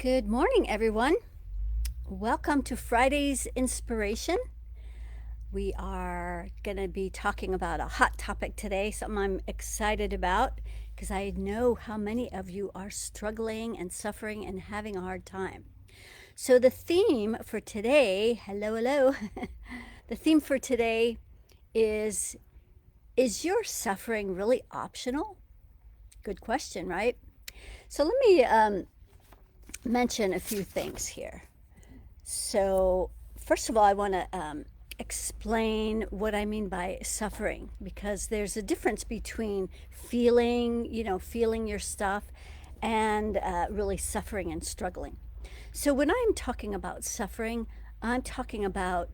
Good morning, everyone. Welcome to Friday's Inspiration. We are going to be talking about a hot topic today, something I'm excited about because I know how many of you are struggling and suffering and having a hard time. So, the theme for today, hello, the theme for today is your suffering really optional? Good question, right? So, let me mention a few things here. So, first of all, I want to explain what I mean by suffering because there's a difference between feeling your stuff and really suffering and struggling. So, when I'm talking about suffering, I'm talking about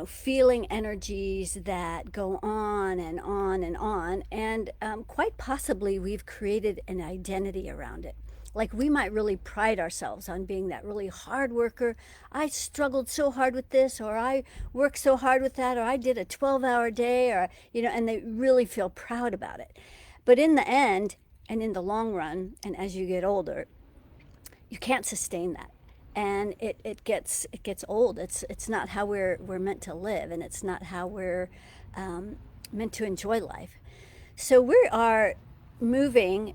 feeling energies that go on and on and on. And quite possibly, we've created an identity around it. Like we might really pride ourselves on being that really hard worker. I struggled so hard with this, or I worked so hard with that, or I did a 12-hour day, and they really feel proud about it. But in the end, and in the long run, and as you get older, you can't sustain that, and it gets old. It's not how we're meant to live, and it's not how we're meant to enjoy life. So we are moving.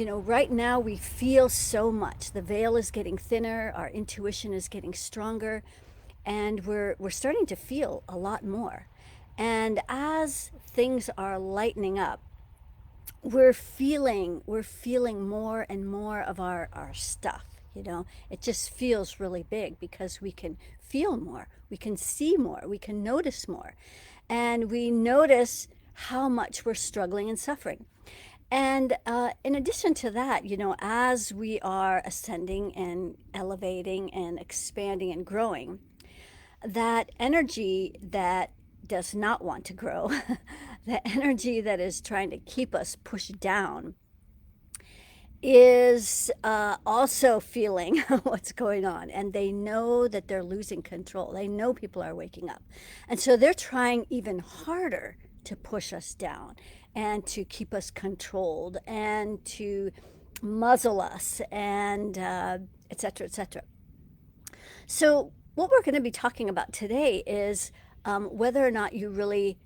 Right now we feel so much. The veil is getting thinner. Our intuition is getting stronger, and we're starting to feel a lot more. And as things are lightening up, we're feeling more and more of our stuff. It just feels really big because we can feel more, we can see more, we can notice more, and we notice how much we're struggling and suffering. And in addition to that, as we are ascending and elevating and expanding and growing, that energy that does not want to grow, the energy that is trying to keep us pushed down, is also feeling what's going on. And they know that they're losing control. They know people are waking up. And so they're trying even harder to push us down and to keep us controlled and to muzzle us and et cetera, et cetera. So, what we're going to be talking about today is whether or not you really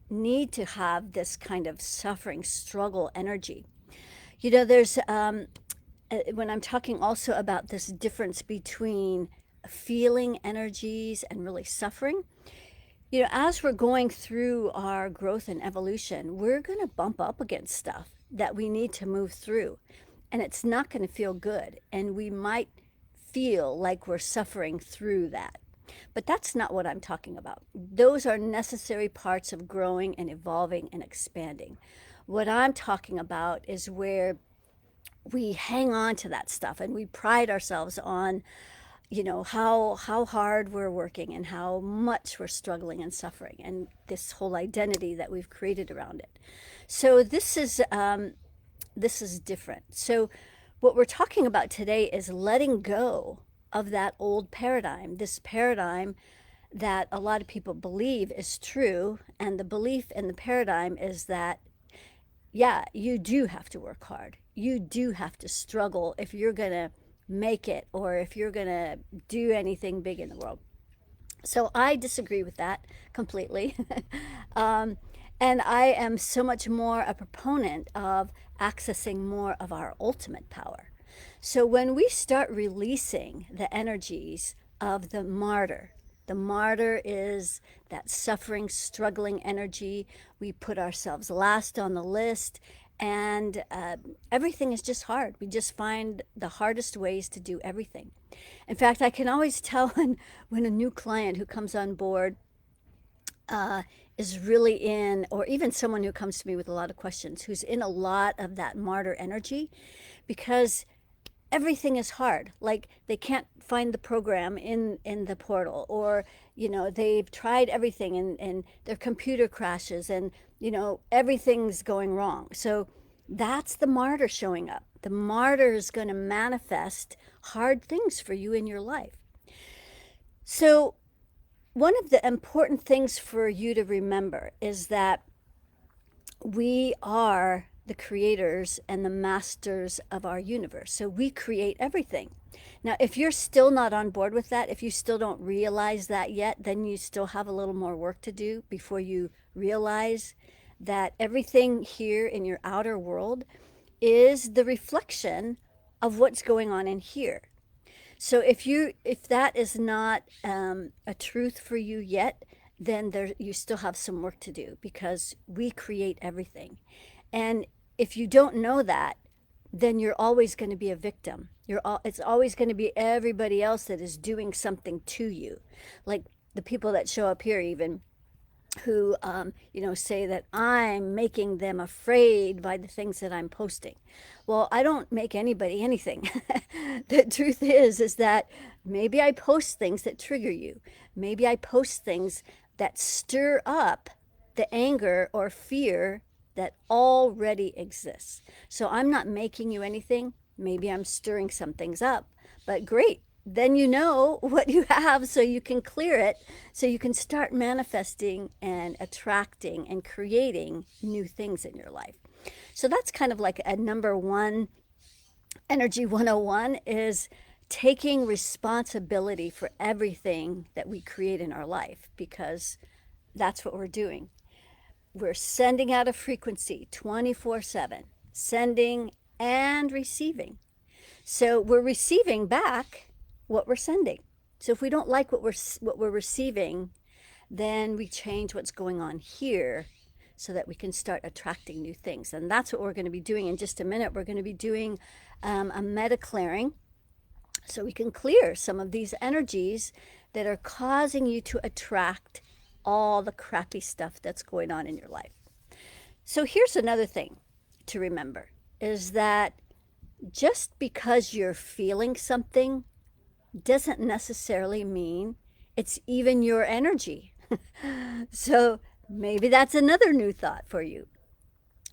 need to have this kind of suffering, struggle energy. There's, when I'm talking also about this difference between feeling energies and really suffering, as we're going through our growth and evolution, we're going to bump up against stuff that we need to move through. And it's not going to feel good. And we might feel like we're suffering through that. But that's not what I'm talking about. Those are necessary parts of growing and evolving and expanding. What I'm talking about is where we hang on to that stuff and we pride ourselves on, how hard we're working and how much we're struggling and suffering, and this whole identity that we've created around it. So this is different. So what we're talking about today is letting go of that old paradigm, this paradigm that a lot of people believe is true. And the belief in the paradigm is that, yeah, you do have to work hard. You do have to struggle if you're going to make it or if you're going to do anything big in the world. So I disagree with that completely. And I am so much more a proponent of accessing more of our ultimate power. So when we start releasing the energies of the martyr is that suffering, struggling energy. We put ourselves last on the list, and everything is just hard. We just find the hardest ways to do everything. In fact, I can always tell when a new client who comes on board is really in, or even someone who comes to me with a lot of questions, who's in a lot of that martyr energy, because everything is hard. Like they can't find the program in the portal, or they've tried everything and their computer crashes, and everything's going wrong. So that's the martyr showing up. The martyr is going to manifest hard things for you in your life. So one of the important things for you to remember is that we are the creators and the masters of our universe. So we create everything. Now, if you're still not on board with that, if you still don't realize that yet, then you still have a little more work to do before you realize that everything here in your outer world is the reflection of what's going on in here. So if that is not a truth for you yet, then you still have some work to do, because we create everything. And if you don't know that, then you're always going to be a victim. It's always going to be everybody else that is doing something to you, like the people that show up here even, who say that I'm making them afraid by the things that I'm posting. Well, I don't make anybody anything. The truth is that maybe I post things that trigger you. Maybe I post things that stir up the anger or fear that already exists. So I'm not making you anything. Maybe I'm stirring some things up, but great. Then you know what you have, so you can clear it, so you can start manifesting and attracting and creating new things in your life. So that's kind of like a number one energy 101, is taking responsibility for everything that we create in our life, because that's what we're doing. We're sending out a frequency 24/7, sending and receiving. So we're receiving back what we're sending. So if we don't like what we're receiving, then we change what's going on here so that we can start attracting new things. And that's what we're going to be doing in just a minute. We're going to be doing a MediClearing, so we can clear some of these energies that are causing you to attract all the crappy stuff that's going on in your life. So here's another thing to remember, is that just because you're feeling something doesn't necessarily mean it's even your energy. So maybe that's another new thought for you.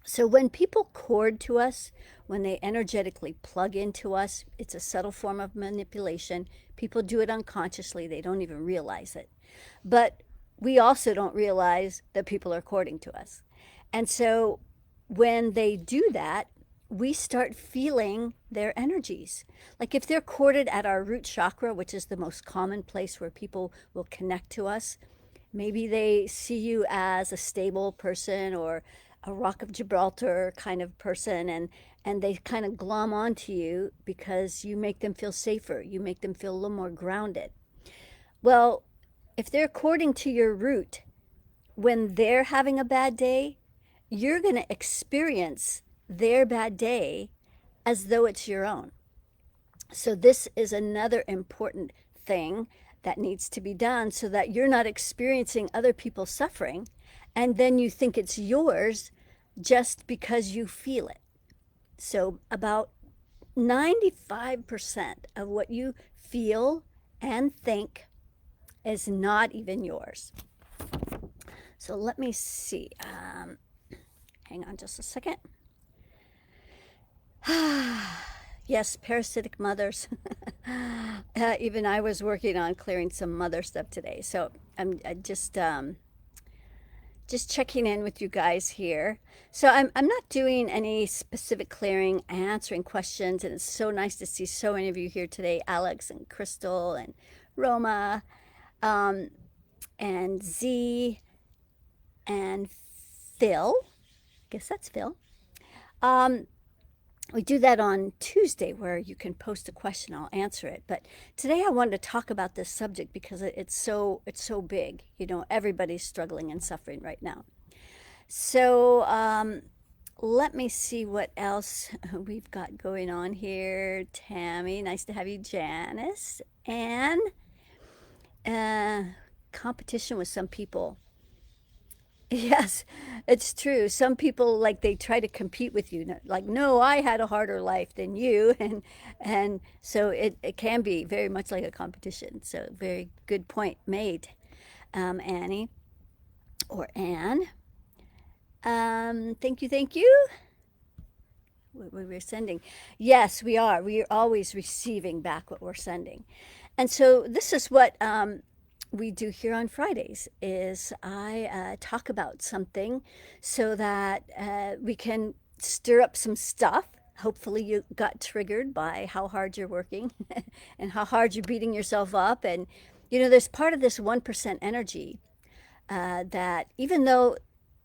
So when people cord to us, when they energetically plug into us, it's a subtle form of manipulation. People do it unconsciously. They don't even realize it. But we also don't realize that people are cording to us. And so when they do that, we start feeling their energies. Like if they're corded at our root chakra, which is the most common place where people will connect to us, maybe they see you as a stable person or a Rock of Gibraltar kind of person, and they kind of glom onto you because you make them feel safer. You make them feel a little more grounded. Well, if they're according to your root, when they're having a bad day, you're going to experience their bad day as though it's your own. So this is another important thing that needs to be done, so that you're not experiencing other people's suffering and then you think it's yours just because you feel it. So about 95% of what you feel and think is not even yours. So let me see. Hang on just a second. Yes, parasitic mothers. Even I was working on clearing some mother stuff today. So I'm just checking in with you guys here. So I'm not doing any specific clearing, answering questions, and it's so nice to see so many of you here today, Alex and Crystal and Roma, and Z and Phil. Guess that's Phil. We do that on Tuesday, where you can post a question, I'll answer it. But today I wanted to talk about this subject because it's so big. You know, everybody's struggling and suffering right now. So let me see what else we've got going on here. Tammy, nice to have you. Janice, Anne, competition with some people. Yes, it's true. Some people, like, they try to compete with you. Like, no, I had a harder life than you. And so it can be very much like a competition. So very good point made, Annie or Anne. Thank you. We're sending. Yes, we are. We are always receiving back what we're sending. And so this is what we do here on Fridays, is I talk about something so that we can stir up some stuff. Hopefully you got triggered by how hard you're working and how hard you're beating yourself up. And, there's part of this 1% energy that even though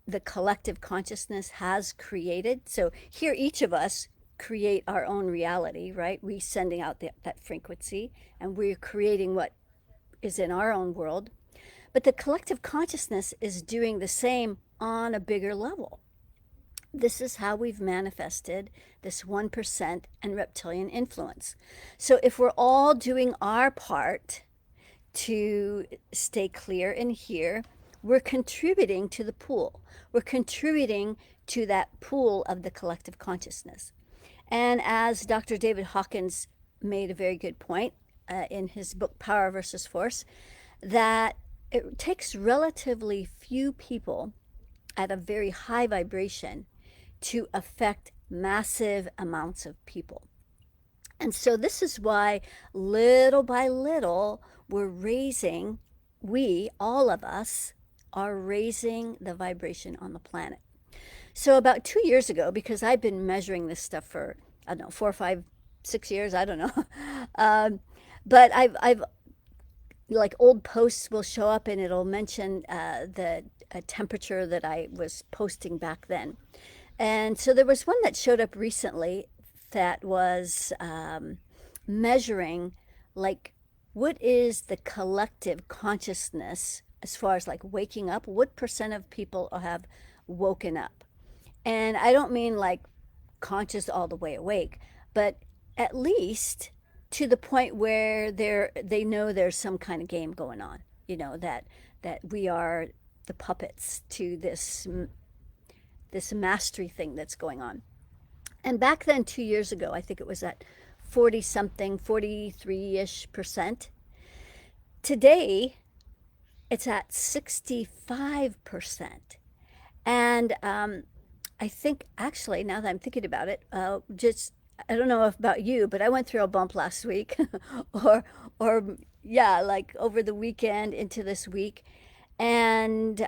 the collective consciousness has created, so here each of us create our own reality, right? We sending out that frequency and we're creating what is in our own world. But the collective consciousness is doing the same on a bigger level. This is how we've manifested this 1% and reptilian influence. So if we're all doing our part to stay clear in here, we're contributing to the pool. We're contributing to that pool of the collective consciousness. And as Dr. David Hawkins made a very good point in his book, Power versus Force, that it takes relatively few people at a very high vibration to affect massive amounts of people. And so this is why little by little all of us are raising the vibration on the planet. So about 2 years ago, because I've been measuring this stuff for, I don't know, 4, 5, 6 years, I don't know. But I've like old posts will show up and it'll mention the temperature that I was posting back then. And so there was one that showed up recently that was measuring like what is the collective consciousness as far as like waking up, what percent of people have woken up. And I don't mean like conscious all the way awake, but at least to the point where they know there's some kind of game going on, that we are the puppets to this mastery thing that's going on. And back then, 2 years ago, I think it was at 40 something, 43-ish%. Today, it's at 65%. And I think actually, now that I'm thinking about it, I don't know about you, but I went through a bump last week or yeah, like over the weekend into this week, and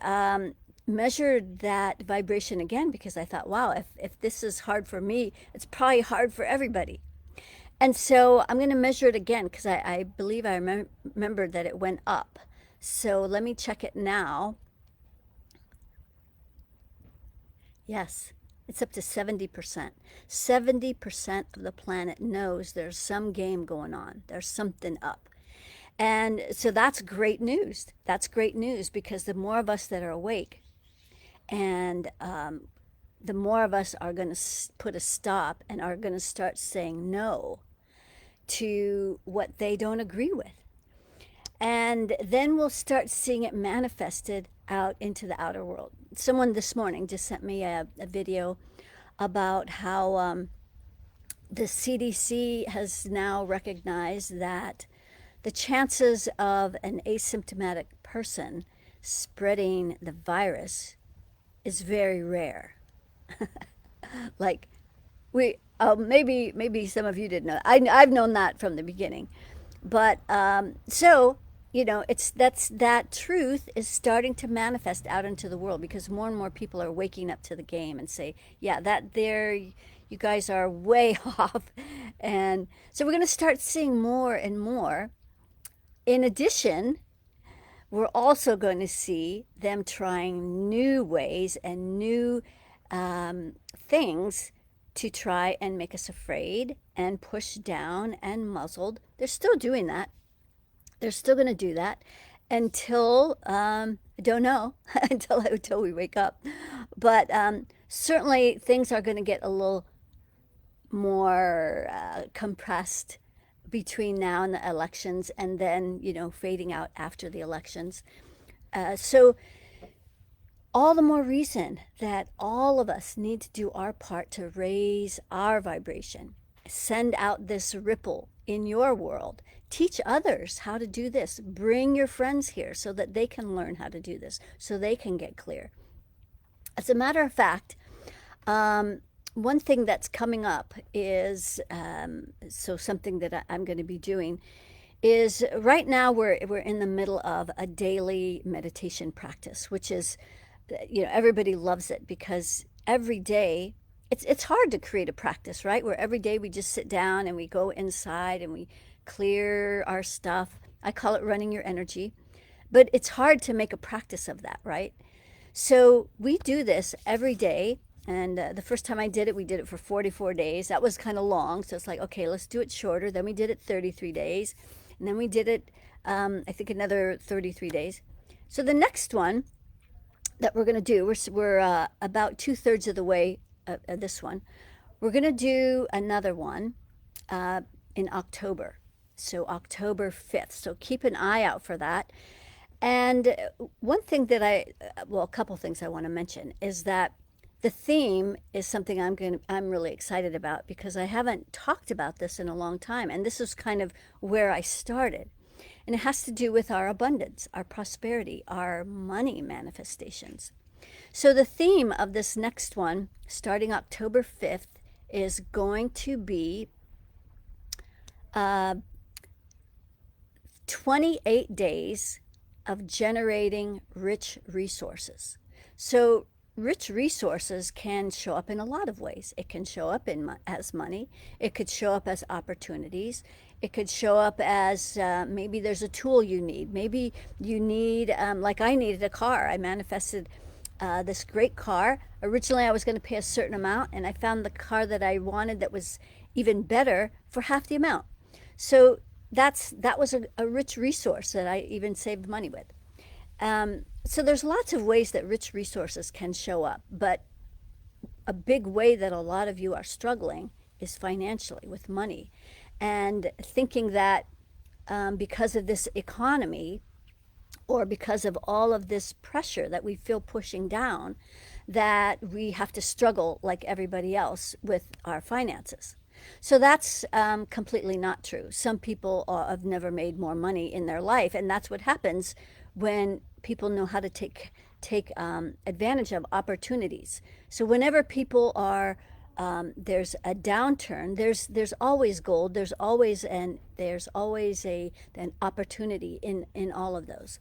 measured that vibration again because I thought, wow, if this is hard for me, it's probably hard for everybody. And so I'm going to measure it again because I believe I remembered that it went up. So let me check it now. Yes, it's up to 70%. 70% of the planet knows there's some game going on. There's something up. And so that's great news. That's great news because the more of us that are awake and the more of us are going to put a stop and are going to start saying no to what they don't agree with. And then we'll start seeing it manifested out into the outer world. Someone this morning just sent me a video about how the CDC has now recognized that the chances of an asymptomatic person spreading the virus is very rare. Like maybe some of you didn't know. I've known that from the beginning, but so that truth is starting to manifest out into the world because more and more people are waking up to the game and say, yeah, you guys are way off, and so we're going to start seeing more and more. In addition, we're also going to see them trying new ways and new things to try and make us afraid and push down and muzzled. They're still doing that. They're still going to do that until, I don't know, until we wake up. But certainly things are going to get a little more compressed between now and the elections, and then, fading out after the elections. So all the more reason that all of us need to do our part to raise our vibration. Send out this ripple in your world. Teach others how to do this. Bring your friends here so that they can learn how to do this, so they can get clear. As a matter of fact, one thing that's coming up is, so something that I'm going to be doing is right now we're in the middle of a daily meditation practice, which is, everybody loves it because every day it's hard to create a practice, right? Where every day we just sit down and we go inside and we clear our stuff. I call it running your energy. But it's hard to make a practice of that, right? So we do this every day. And the first time I did it, we did it for 44 days. That was kind of long. So it's like, okay, let's do it shorter. Then we did it 33 days. And then we did it, I think, another 33 days. So the next one that we're going to do, we're about 2/3 of the way of this one. We're going to do another one in October. So October 5th. So keep an eye out for that. And one thing that a couple things I want to mention is that the theme is something I'm really excited about because I haven't talked about this in a long time. And this is kind of where I started. And it has to do with our abundance, our prosperity, our money manifestations. So the theme of this next one, starting October 5th, is going to be 28 days of generating rich resources. So rich resources can show up in a lot of ways. It can show up as money. It could show up as opportunities. It could show up as maybe there's a tool you need. Maybe you need, like I needed a car. I manifested this great car. Originally, I was going to pay a certain amount, and I found the car that I wanted that was even better for half the amount. So that was a rich resource that I even saved money with. So there's lots of ways that rich resources can show up, but a big way that a lot of you are struggling is financially with money, and thinking that because of this economy or because of all of this pressure that we feel pushing down, that we have to struggle like everybody else with our finances. So that's completely not true. Some people have never made more money in their life, and that's what happens when people know how to take advantage of opportunities. So whenever people are there's a downturn, there's always gold. There's always an opportunity in all of those.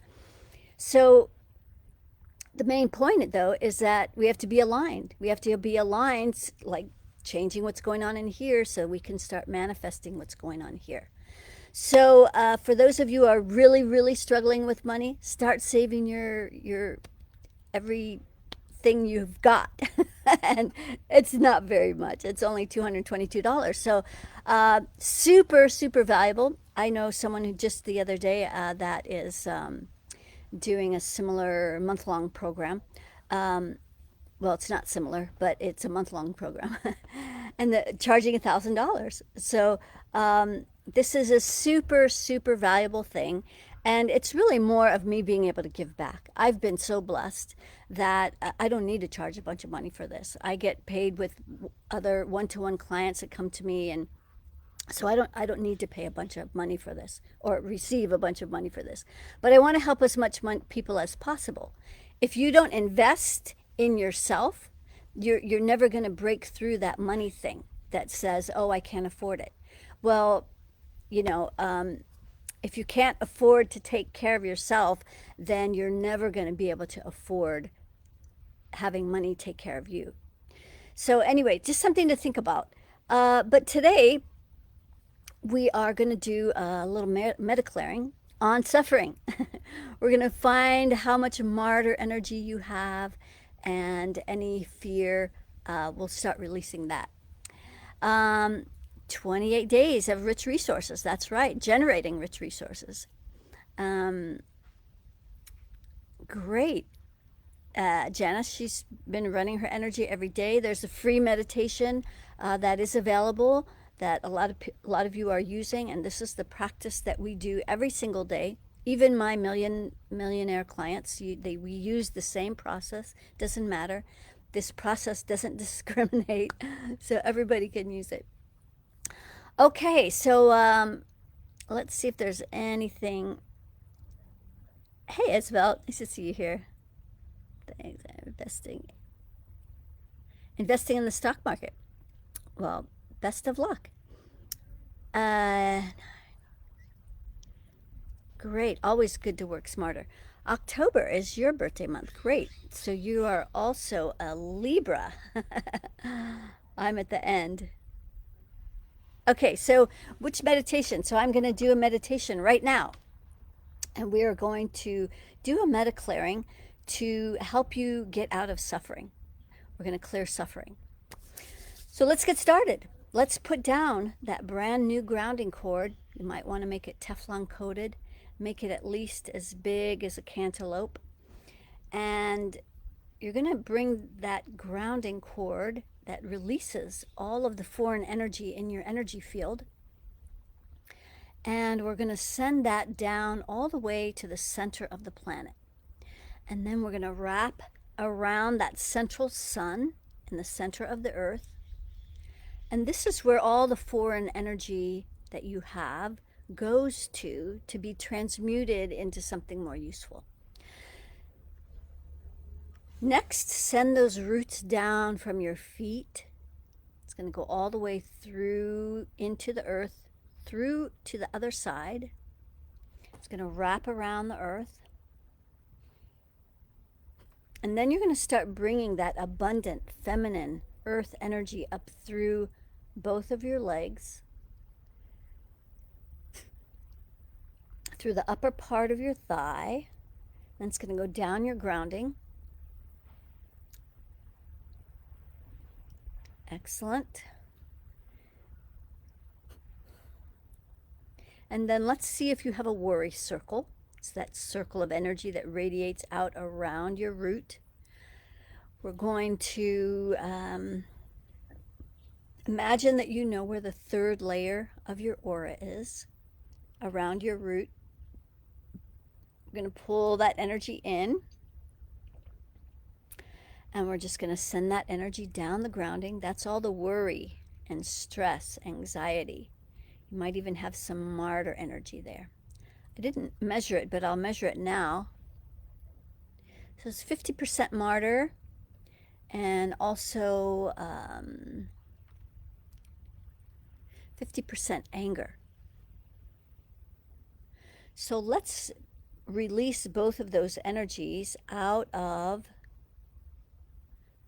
So the main point, though, is that we have to be aligned. We have to be aligned, like changing what's going on in here so we can start manifesting what's going on here. So for those of you who are really, really struggling with money, start saving your everything you've got. And it's not very much. It's only $222. So super, super valuable. I know someone who just the other day that is doing a similar month-long program. Well, it's not similar, but it's a month-long program, and charging $1,000. So this is a super, super valuable thing, and it's really more of me being able to give back. I've been so blessed that I don't need to charge a bunch of money for this. I get paid with other one-to-one clients that come to me, and so I don't need to pay a bunch of money for this or receive a bunch of money for this. But I want to help as much people as possible. If you don't invest in yourself, you're never going to break through that money thing that says, oh, I can't afford it. Well, if you can't afford to take care of yourself, then you're never going to be able to afford having money take care of you. So anyway, just something to think about. But today we are going to do a little MediClearing on suffering. We're going to find how much martyr energy you have, and any fear, we'll start releasing that. 28 days of rich resources. That's right, generating rich resources. Great. Janice, she's been running her energy every day. There's a free meditation that is available that a lot of you are using, and this is the practice that we do every single day. Even my millionaire clients, we use the same process. Doesn't matter. This process doesn't discriminate, so everybody can use it. Okay, so let's see if there's anything. Hey, Isabel, nice to see you here. Thanks. Investing in the stock market. Well, best of luck. Great. Always good to work smarter. October is your birthday month. Great. So you are also a Libra. I'm at the end. Okay, so which meditation? So I'm going to do a meditation right now. And we are going to do a MediClearing to help you get out of suffering. We're going to clear suffering. So let's get started. Let's put down that brand new grounding cord. You might want to make it Teflon coated. Make it at least as big as a cantaloupe. And you're going to bring that grounding cord that releases all of the foreign energy in your energy field. And we're going to send that down all the way to the center of the planet. And then we're going to wrap around that central sun in the center of the earth. And this is where all the foreign energy that you have goes to be transmuted into something more useful. Next, send those roots down from your feet. It's going to go all the way through into the earth, through to the other side. It's going to wrap around the earth. And then you're going to start bringing that abundant, feminine earth energy up through both of your legs, through the upper part of your thigh. Then it's going to go down your grounding. Excellent. And then let's see if you have a worry circle. It's that circle of energy that radiates out around your root. We're going to imagine that you know where the third layer of your aura is, around your root. We're going to pull that energy in. And we're just going to send that energy down the grounding. That's all the worry and stress, anxiety. You might even have some martyr energy there. I didn't measure it, but I'll measure it now. So it's 50% martyr and also 50% anger. So let's release both of those energies out of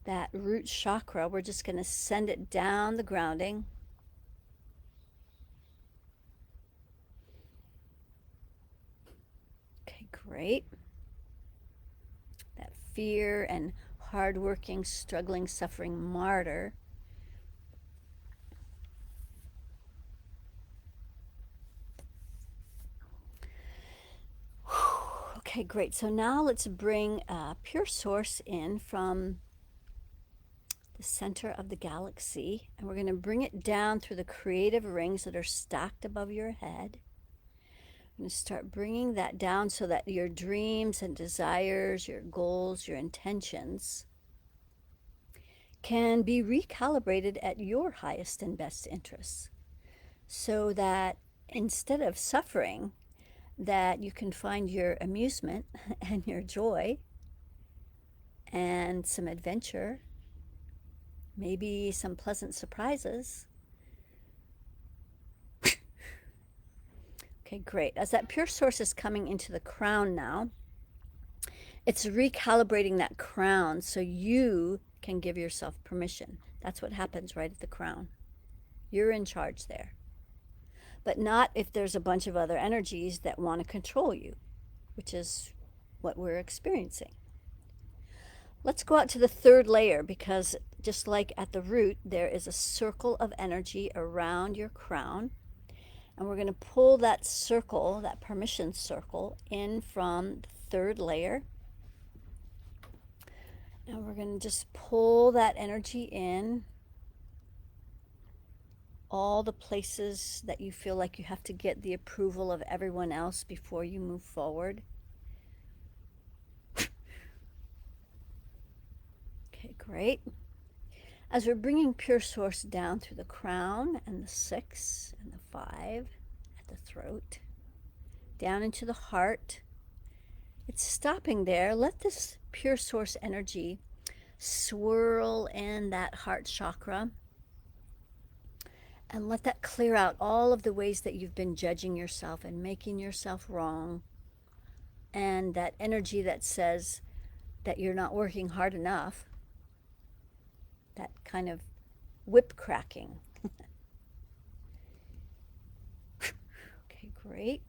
that root chakra. We're just going to send it down the grounding. Okay, great. That fear and hardworking, struggling, suffering martyr. Okay, great. So now let's bring pure source in from the center of the galaxy, and we're going to bring it down through the creative rings that are stacked above your head. I'm going to start bringing that down so that your dreams and desires, your goals, your intentions can be recalibrated at your highest and best interests, so that instead of suffering, that you can find your amusement and your joy and some adventure, maybe some pleasant surprises. Okay, great. As that pure source is coming into the crown now, it's recalibrating that crown so you can give yourself permission. That's what happens right at the crown. You're in charge there. But not if there's a bunch of other energies that want to control you, which is what we're experiencing. Let's go out to the third layer, because just like at the root, there is a circle of energy around your crown. And we're going to pull that circle, that permission circle, in from the third layer. And we're going to just pull that energy in. All the places that you feel like you have to get the approval of everyone else before you move forward. Okay, great. As we're bringing pure source down through the crown and the 6 and the 5 at the throat, down into the heart, it's stopping there. Let this pure source energy swirl in that heart chakra, and let that clear out all of the ways that you've been judging yourself and making yourself wrong, and that energy that says that you're not working hard enough, that kind of whip cracking. Okay, great.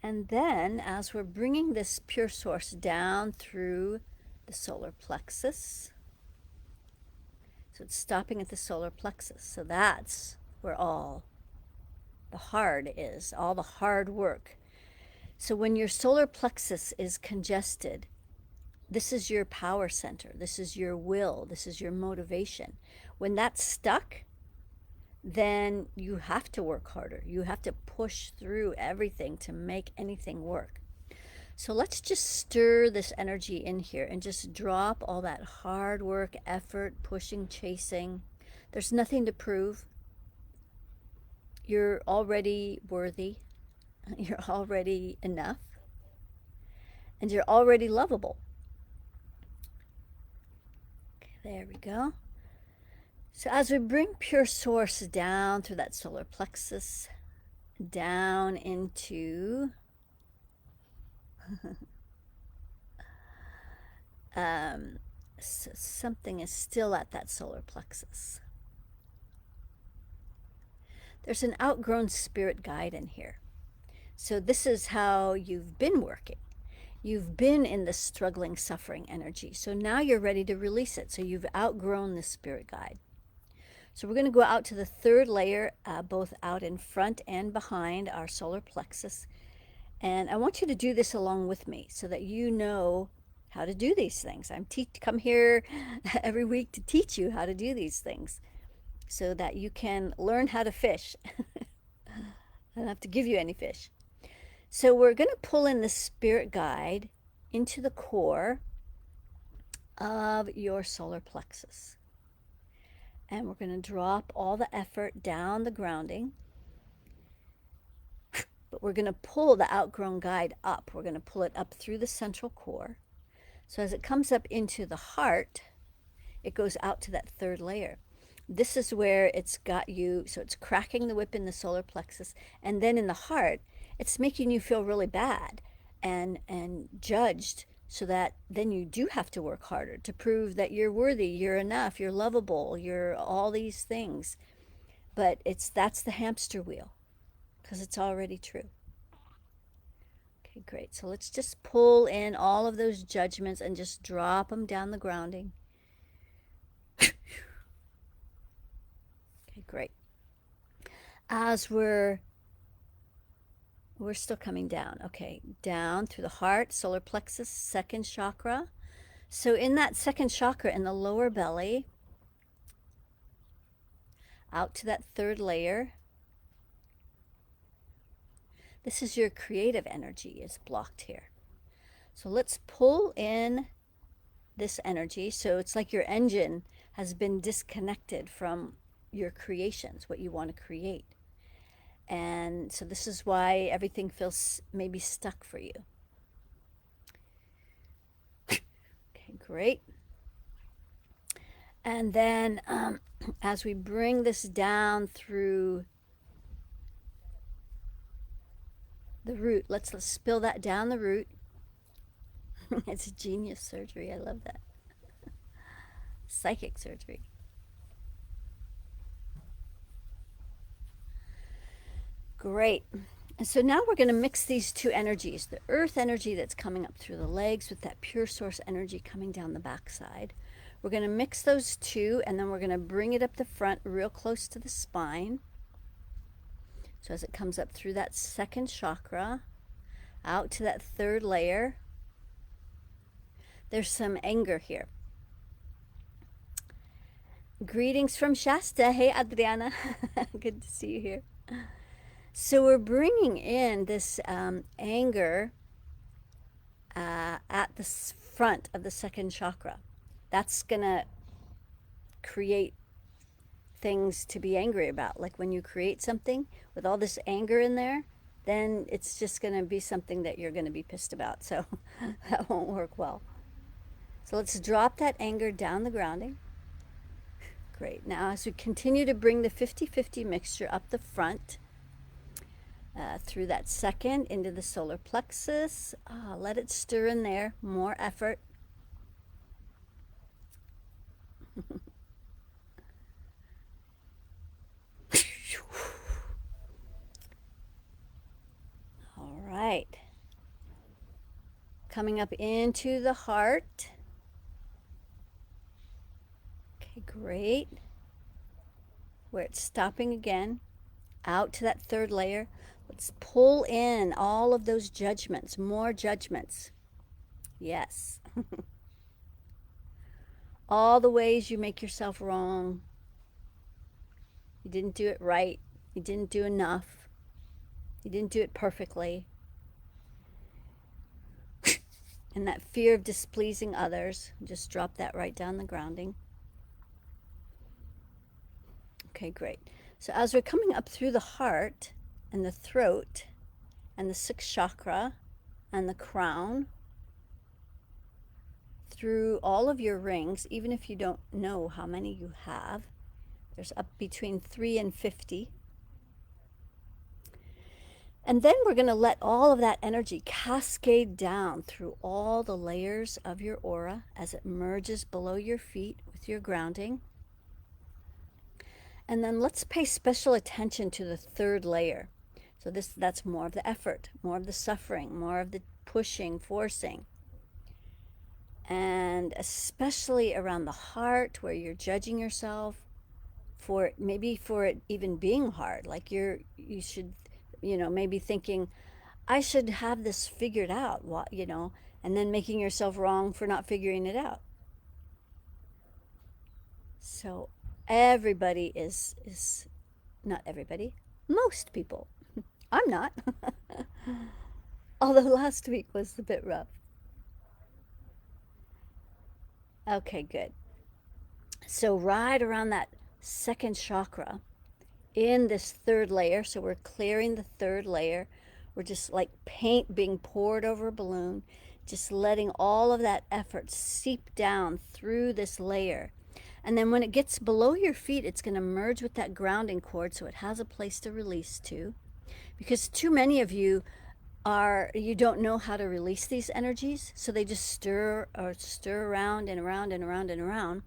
And then as we're bringing this pure source down through the solar plexus, so it's stopping at the solar plexus. So that's where all the hard is, all the hard work. So when your solar plexus is congested, this is your power center. This is your will. This is your motivation. When that's stuck, then you have to work harder. You have to push through everything to make anything work. So let's just stir this energy in here and just drop all that hard work, effort, pushing, chasing. There's nothing to prove. You're already worthy. You're already enough. And you're already lovable. Okay, there we go. So as we bring pure source down through that solar plexus, down into so something is still at that solar plexus. There's an outgrown spirit guide in here. So this is how you've been working. You've been in the struggling, suffering energy. So now you're ready to release it. So you've outgrown the spirit guide. So we're going to go out to the third layer, both out in front and behind our solar plexus. And I want you to do this along with me so that you know how to do these things. I'm come here every week to teach you how to do these things so that you can learn how to fish. I don't have to give you any fish. So we're going to pull in the spirit guide into the core of your solar plexus. And we're going to drop all the effort down the grounding. But we're going to pull the outgrown guide up. We're going to pull it up through the central core. So as it comes up into the heart, it goes out to that third layer. This is where it's got you, so it's cracking the whip in the solar plexus. And then in the heart, it's making you feel really bad and judged, so that then you do have to work harder to prove that you're worthy, you're enough, you're lovable, you're all these things. But that's the hamster wheel, because it's already true. Okay, great. So let's just pull in all of those judgments and just drop them down the grounding. Okay, great. As we're still coming down. Okay, down through the heart, solar plexus, second chakra. So in that second chakra, in the lower belly, out to that third layer. This is your creative energy is blocked here. So let's pull in this energy. So it's like your engine has been disconnected from your creations, what you want to create. And so this is why everything feels maybe stuck for you. Okay, great. And then as we bring this down through the root, let's spill that down the root. It's a genius surgery. I love that. Psychic surgery. Great. And so now we're going to mix these two energies, the earth energy that's coming up through the legs with that pure source energy coming down the backside. We're going to mix those two, and then we're going to bring it up the front real close to the spine. So as it comes up through that second chakra, out to that third layer, there's some anger here. Greetings from Shasta. Hey, Adriana. Good to see you here. So we're bringing in this anger at the front of the second chakra. That's going to create things to be angry about. Like when you create something with all this anger in there, then it's just going to be something that you're going to be pissed about. So that won't work well. So let's drop that anger down the grounding. Great. Now as we continue to bring the 50-50 mixture up the front, through that second into the solar plexus, let it stir in there, more effort. All right. Coming up into the heart. Okay, great. Where it's stopping again. Out to that third layer. Let's pull in all of those judgments, more judgments. Yes. All the ways you make yourself wrong. You didn't do it right. You didn't do enough. You didn't do it perfectly. And that fear of displeasing others, just drop that right down the grounding. Okay, great. So as we're coming up through the heart and the throat and the sixth chakra and the crown, through all of your rings, even if you don't know how many you have, there's up between 3 and 50. And then we're going to let all of that energy cascade down through all the layers of your aura as it merges below your feet with your grounding. And then let's pay special attention to the third layer. So that's more of the effort, more of the suffering, more of the pushing, forcing. And especially around the heart where you're judging yourself for it, maybe for it even being hard. Like you should, maybe thinking, I should have this figured out, and then making yourself wrong for not figuring it out. So everybody is not everybody, most people. I'm not. Although last week was a bit rough. Okay, good. So right around that second chakra in this third layer, so we're clearing the third layer. We're just like paint being poured over a balloon, just letting all of that effort seep down through this layer. And then when it gets below your feet, it's going to merge with that grounding cord so it has a place to release to. Because too many of you don't know how to release these energies, so they just stir around and around and around and around.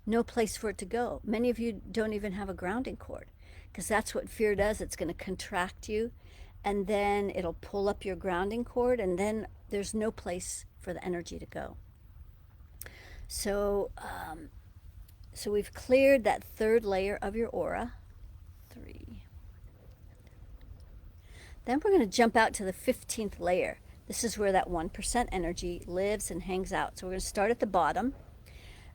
No place for it to go. Many of you don't even have a grounding cord, because that's what fear does. It's going to contract you, and then it'll pull up your grounding cord, and then there's no place for the energy to go. So we've cleared that third layer of your aura. 3. Then we're going to jump out to the 15th layer. This is where that 1% energy lives and hangs out. So we're going to start at the bottom,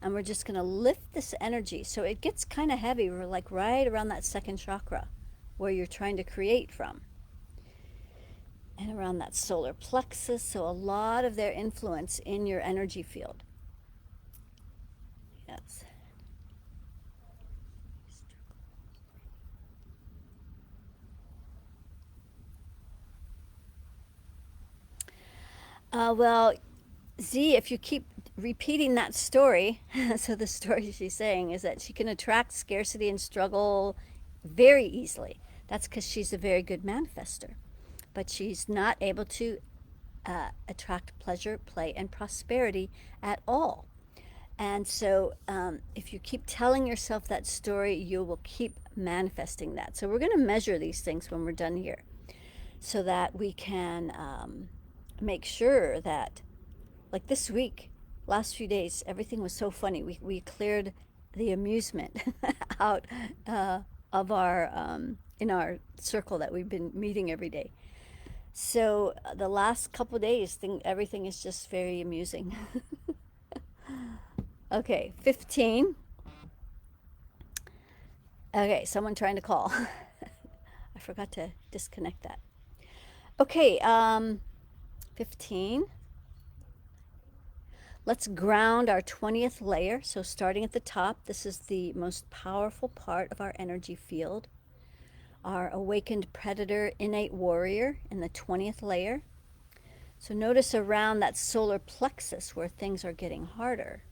and we're just going to lift this energy. So it gets kind of heavy. We're like right around that second chakra where you're trying to create from. And around that solar plexus. So a lot of their influence in your energy field. Yes. Well, Z, if you keep repeating that story, so the story she's saying is that she can attract scarcity and struggle very easily. That's because she's a very good manifester. But she's not able to attract pleasure, play, and prosperity at all. And so if you keep telling yourself that story, you will keep manifesting that. So we're going to measure these things when we're done here so that we can make sure that, like this week, last few days, everything was so funny. We cleared the amusement out of our in our circle that we've been meeting every day. So the last couple of days, everything is just very amusing. Okay, 15. Okay, someone trying to call. I forgot to disconnect that. Okay, 15. Let's ground our 20th layer. So starting at the top, this is the most powerful part of our energy field. Our awakened predator, innate warrior in the 20th layer. So notice around that solar plexus where things are getting harder.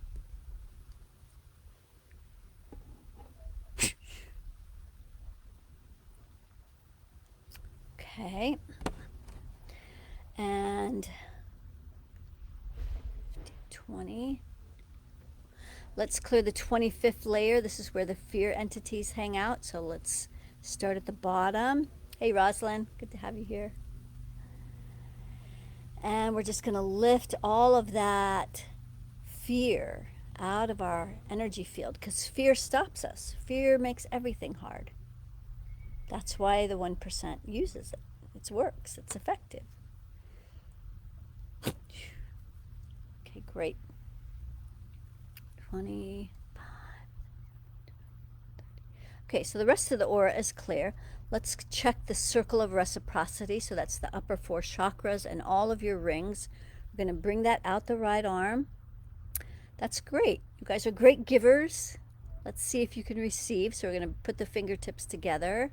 Okay. And 20. Let's clear the 25th layer. This is where the fear entities hang out. So let's start at the bottom. Hey, Rosalind, good to have you here. And we're just going to lift all of that fear out of our energy field, because fear stops us. Fear makes everything hard. That's why the 1% uses it. It works. It's effective. Okay, great. 25. Okay, so the rest of the aura is clear. Let's check the circle of reciprocity. So that's the upper 4 chakras and all of your rings. We're going to bring that out the right arm. That's great. You guys are great givers. Let's see if you can receive. So we're going to put the fingertips together.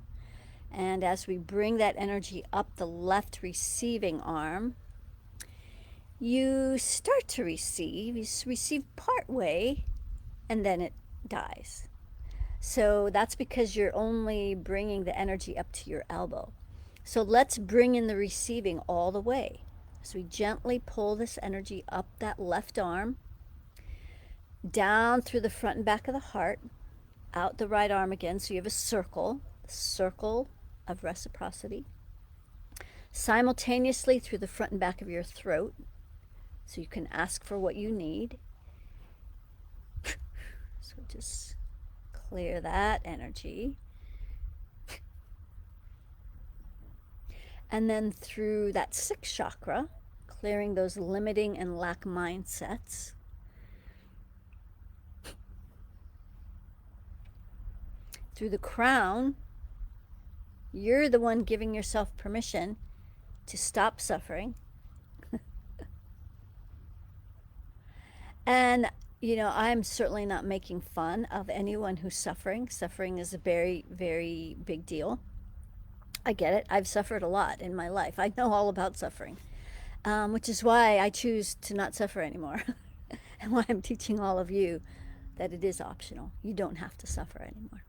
And as we bring that energy up the left receiving arm, you start to receive. You receive part way, and then it dies. So that's because you're only bringing the energy up to your elbow. So let's bring in the receiving all the way. So we gently pull this energy up that left arm, down through the front and back of the heart, out the right arm again. So you have a circle of reciprocity. Simultaneously through the front and back of your throat, so you can ask for what you need. So just clear that energy. And then through that 6th chakra, clearing those limiting and lack mindsets. Through the crown, you're the one giving yourself permission to stop suffering. And, you know, I'm certainly not making fun of anyone who's suffering. Suffering is a very, very big deal. I get it. I've suffered a lot in my life. I know all about suffering, which is why I choose to not suffer anymore. And why I'm teaching all of you that it is optional. You don't have to suffer anymore.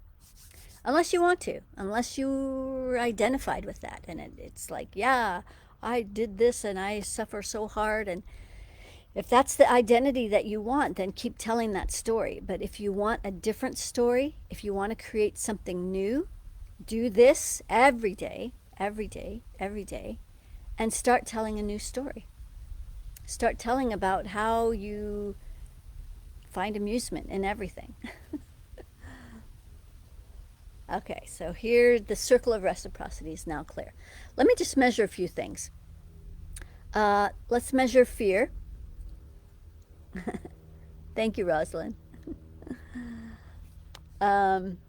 Unless you want to, unless you're identified with that. And it's like, yeah, I did this and I suffer so hard. And if that's the identity that you want, then keep telling that story. But if you want a different story, if you want to create something new, do this every day, and start telling a new story. Start telling about how you find amusement in everything. Okay, so here the circle of reciprocity is now clear. Let me just measure a few things. Let's measure fear. Thank you, Rosalind.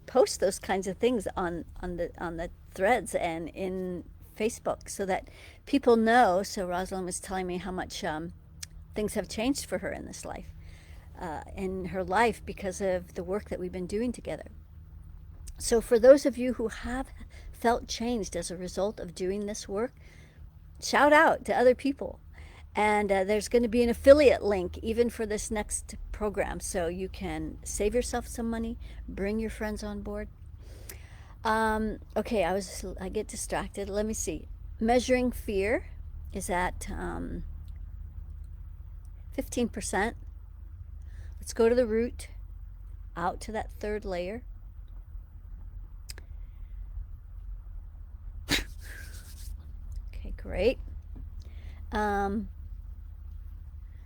Post those kinds of things on the threads and in Facebook so that people know. So Rosalind was telling me how much things have changed for her in this life, in her life, because of the work that we've been doing together. So for those of you who have felt changed as a result of doing this work, shout out to other people. And there's going to be an affiliate link even for this next program, so you can save yourself some money, bring your friends on board. Okay, I get distracted. Let me see. Measuring fear is at 15%. Let's go to the root, out to that 3rd layer. Okay, great.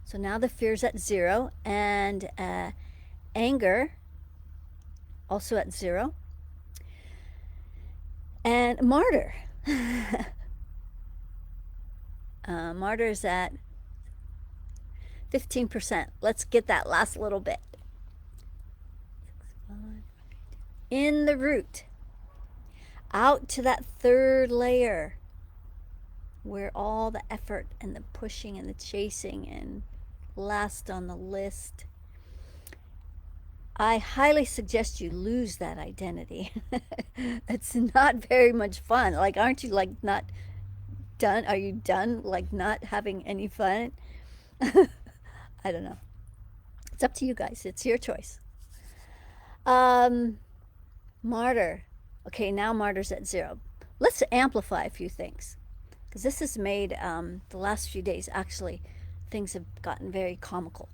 So now the fear's at 0, and anger also at 0, and martyr. Martyr's at 15%. Let's get that last little bit. In the root, out to that 3rd layer, where all the effort and the pushing and the chasing and last on the list. I highly suggest you lose that identity. It's not very much fun. Like, aren't you like not done? Are you done like not having any fun? I don't know. It's up to you guys. It's your choice. Martyr. Okay, now martyr's at 0. Let's amplify a few things, because this has made the last few days, actually, things have gotten very comical.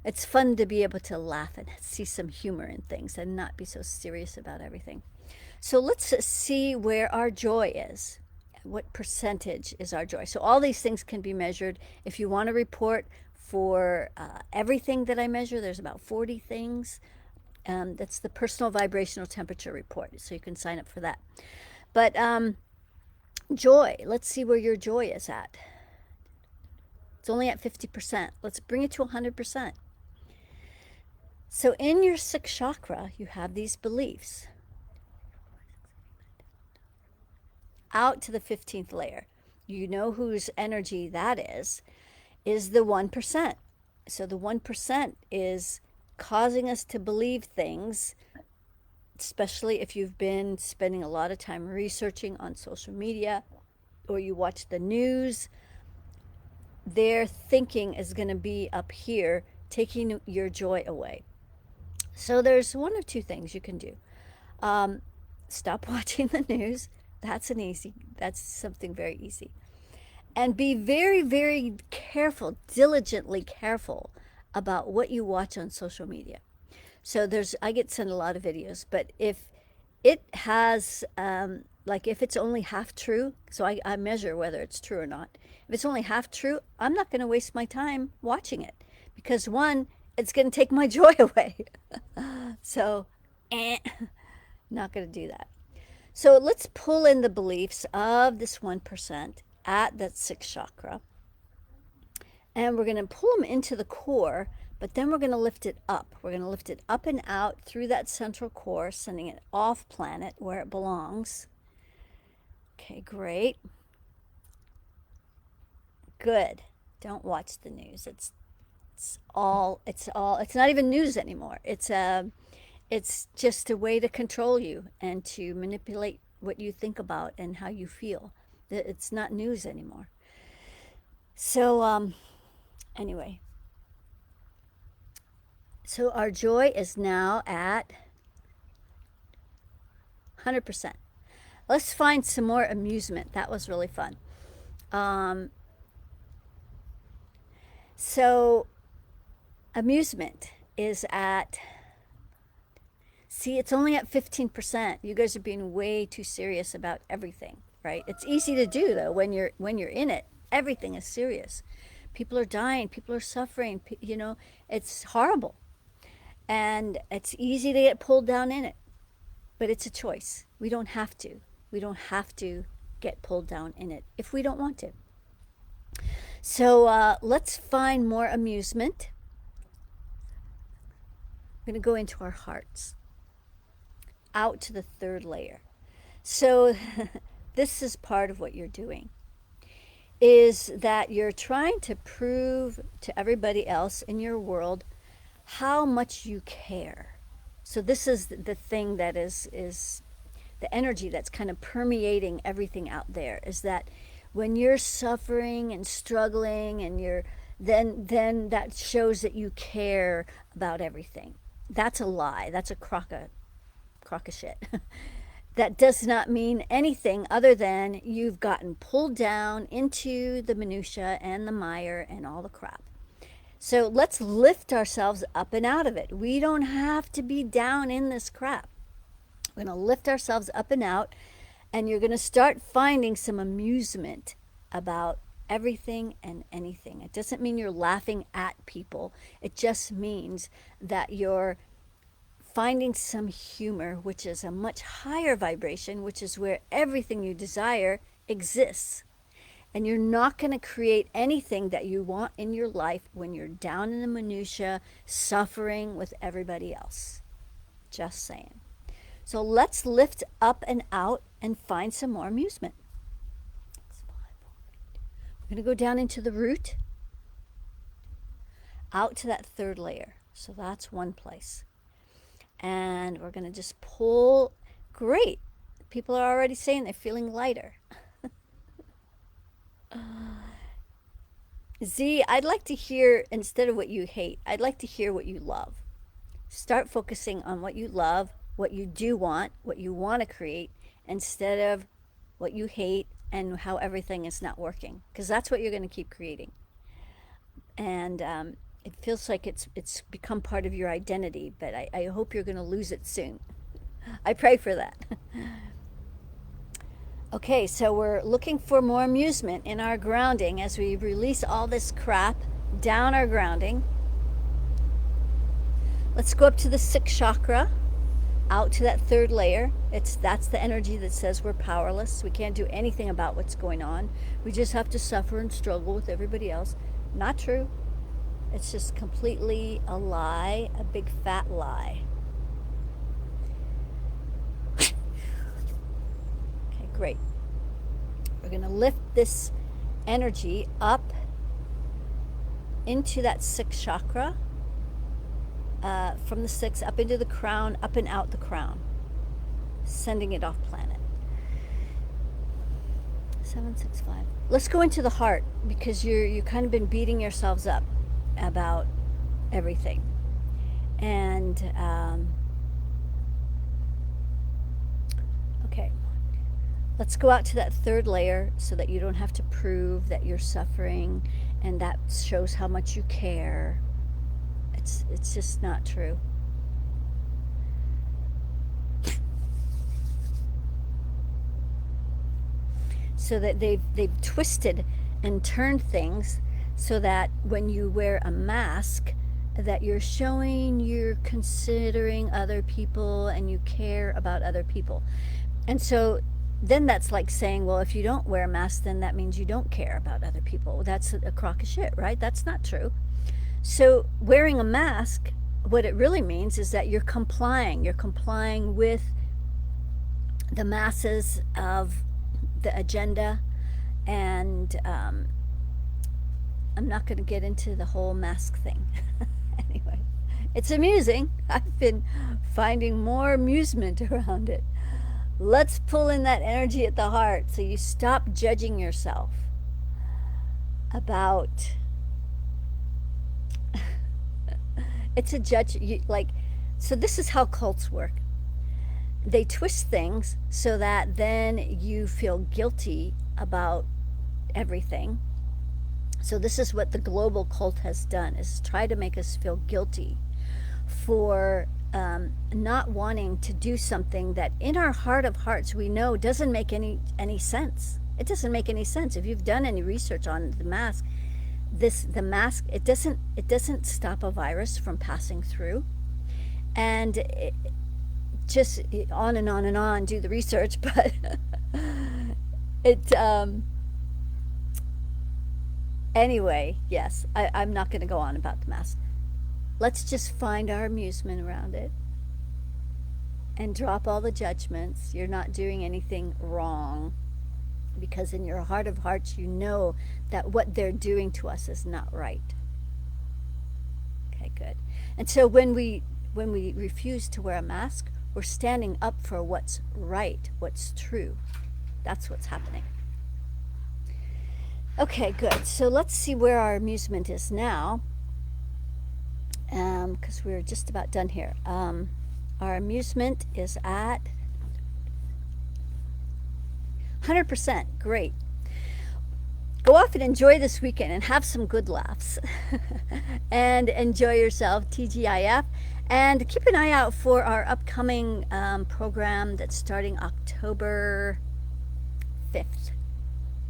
It's fun to be able to laugh and see some humor in things and not be so serious about everything. So let's see where our joy is. What percentage is our joy? So all these things can be measured. If you want to report for everything that I measure, there's about 40 things. That's the personal vibrational temperature report. So you can sign up for that. But joy, let's see where your joy is at. It's only at 50%. Let's bring it to 100%. So in your sixth chakra, you have these beliefs. Out to the 15th layer. You know whose energy that is the 1%. So the 1% is causing us to believe things, especially if you've been spending a lot of time researching on social media or you watch the news. Their thinking is going to be up here, taking your joy away. So there's one or two things you can do. Stop watching the news. That's something very easy. And be very, very careful, diligently careful about what you watch on social media. So I get sent a lot of videos, but if it has, if it's only half true, so I measure whether it's true or not. If it's only half true, I'm not going to waste my time watching it because one, it's going to take my joy away. So, not going to do that. So let's pull in the beliefs of this 1% at that sixth chakra. And we're going to pull them into the core, but then we're going to lift it up. We're going to lift it up and out through that central core, sending it off planet where it belongs. Okay, great. Good. Don't watch the news. It's not even news anymore. It's just a way to control you and to manipulate what you think about and how you feel. It's not news anymore. So, anyway. So our joy is now at 100%. Let's find some more amusement. That was really fun. So amusement is at, see, it's only at 15%. You guys are being way too serious about everything, right? It's easy to do though when you're in it. Everything is serious. People are dying, people are suffering, it's horrible. And it's easy to get pulled down in it. But it's a choice. We don't have to. We don't have to get pulled down in it if we don't want to. So let's find more amusement. I'm going to go into our hearts. Out to the third layer. So this is part of what you're doing. Is that you're trying to prove to everybody else in your world how much you care. So this is the thing that is the energy that's kind of permeating everything out there, is that when you're suffering and struggling and then that shows that you care about everything. That's a lie. That's a crock of shit. That does not mean anything other than you've gotten pulled down into the minutia and the mire and all the crap. So let's lift ourselves up and out of it. We don't have to be down in this crap. We're going to lift ourselves up and out, and you're going to start finding some amusement about everything and anything. It doesn't mean you're laughing at people. It just means that you're finding some humor, which is a much higher vibration, which is where everything you desire exists. And you're not going to create anything that you want in your life when you're down in the minutia, suffering with everybody else. Just saying. So let's lift up and out and find some more amusement. We're going to go down into the root, out to that third layer. So that's one place. And we're going to just pull. Great. People are already saying they're feeling lighter. Z, I'd like to hear, instead of what you hate, I'd like to hear what you love. Start focusing on what you love, what you do want, what you want to create, instead of what you hate and how everything is not working. Because that's what you're going to keep creating. And it feels like it's become part of your identity, but I hope you're going to lose it soon. I pray for that. Okay, so we're looking for more amusement in our grounding as we release all this crap down our grounding. Let's go up to the sixth chakra, out to that third layer. That's the energy that says we're powerless. We can't do anything about what's going on. We just have to suffer and struggle with everybody else. Not true. It's just completely a lie, a big fat lie. Okay, great. We're going to lift this energy up into that sixth chakra, from the sixth up into the crown, up and out the crown, sending it off planet. 765. Let's go into the heart, because you kind of been beating yourselves up about everything. And okay, let's go out to that third layer so that you don't have to prove that you're suffering, and that shows how much you care. It's just not true. So that they've twisted and turned things so that when you wear a mask, that you're showing you're considering other people and you care about other people. And so then that's like saying, well, if you don't wear a mask, then that means you don't care about other people. Well, that's a crock of shit, right? That's not true. So wearing a mask, what it really means is that you're complying. You're complying with the masses of the agenda. And I'm not going to get into the whole mask thing. Anyway, it's amusing. I've been finding more amusement around it. Let's pull in that energy at the heart so you stop judging yourself about it's a judge like. So this is how cults work. They twist things so that then you feel guilty about everything. So this is what the global cult has done, is try to make us feel guilty for not wanting to do something that in our heart of hearts we know doesn't make any sense. It doesn't make any sense. If you've done any research on the mask, the mask, it doesn't stop a virus from passing through. And just on and on and on, do the research, but anyway, yes, I'm not going to go on about the mask. Let's just find our amusement around it and drop all the judgments. You're not doing anything wrong, because in your heart of hearts you know that what they're doing to us is not right. Okay, good. And so when we refuse to wear a mask, we're standing up for what's right, what's true. That's what's happening. Okay, good. So let's see where our amusement is now, because we're just about done here. Our amusement is at 100%. Great. Go off and enjoy this weekend and have some good laughs. And enjoy yourself, TGIF. And keep an eye out for our upcoming program that's starting October 5th.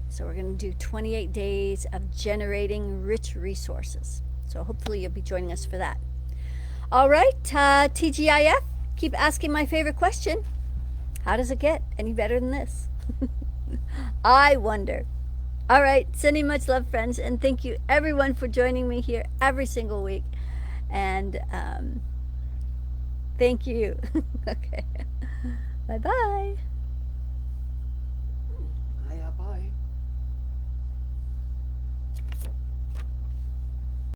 So we're going to do 28 days of generating rich resources. So hopefully you'll be joining us for that. All right, TGIF, keep asking my favorite question. How does it get any better than this? I wonder. All right, sending much love, friends, and thank you everyone for joining me here every single week. And thank you. Okay. Bye-bye.